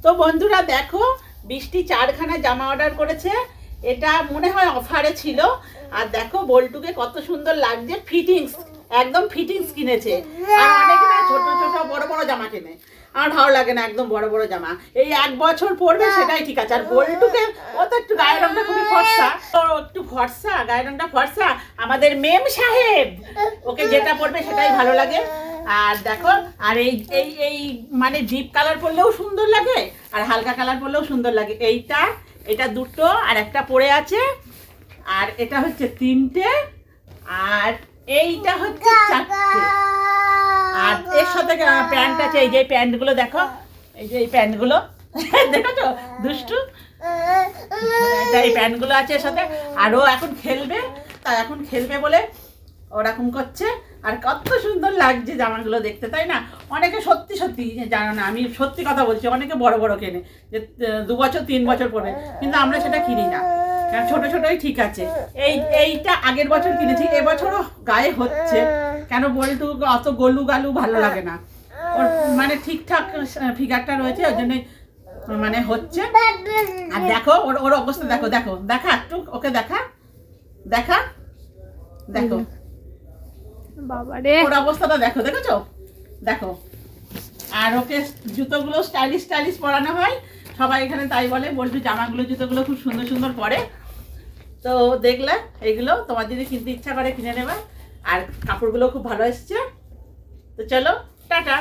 তো বন্ধুরা দেখো, বৃষ্টি 4খানা জামা অর্ডার করেছে। এটা মনে হয় অফারে ছিল। আর দেখো বল্টুকে কত সুন্দর লাগছে, ফিটিংস, একদম ফিটিংস কিনেছে। আর অনেকে না ছোট ছোট বড় বড় জামা কেনে, আমার ভালো লাগে না একদম বড় বড় জামা। এই 1 বছর পরবে সেটাই ঠিক আছে। আর বল্টুকে ও তো একটু গায়ের রংটা খুবই ফর্সা, তো একটু ফর্সা, গায়ের রংটা ফর্সা। আমাদের মেম সাহেব ওকে যেটা পরবে সেটাই ভালো লাগে। আর দেখো, আর এই এই এই মানে ডিপ কালার পরলেও সুন্দর লাগে, আর হালকা কালার পরলেও সুন্দর লাগে। এটা দুটো, আর একটা পরে আছে, আর এটা হচ্ছে 3টে, আর এইটা হচ্ছে 4টে। আর এর সাথে প্যান্ট আছে, এই যে প্যান্টগুলো দেখো, এই যে এই প্যান্টগুলো দেখেছো দুষ্টু, এই প্যান্টগুলো আছে এর সাথে। আর ও এখন খেলবে, তাই এখন খেলবে বলে ওরকম করছে। আর কত সুন্দর লাগছে জামাগুলো দেখতে, তাই না? অনেকে সত্যি সত্যি জানো না, আমি সত্যি কথা বলছি, অনেকে বড় বড় কেনে যে 2 বছর 3 বছর পরে, কিন্তু আমরা সেটা কিনি না, ছোট ছোটই ঠিক আছে। এইটা আগের বছর কিনেছি, এবছরও গায়ে হচ্ছে। কেন বলটু অত গলু গালু ভালো লাগে না, ওর মানে ঠিকঠাক ফিগারটা রয়েছে, ওই জন্যই মানে হচ্ছে। আর দেখো ওর অবস্থা দেখো, দেখো দেখা একটু, ওকে দেখা দেখা দেখো বাবারে, ওর অবস্থাটা দেখো, দেখেছো? দেখো। আর ওকে জুতোগুলো স্টাইলিশ স্টাইলিশ পরানো হয়, সবাই এখানে তাই বলে, বলবি জামাগুলো জুতোগুলো খুব সুন্দর সুন্দর পরে। তো দেখলে এগুলো তোমার যদি কিনতে ইচ্ছা করে কিনে নেবে। আর কাপড়গুলো খুব ভালো এসছে। তো চলো, টাটা।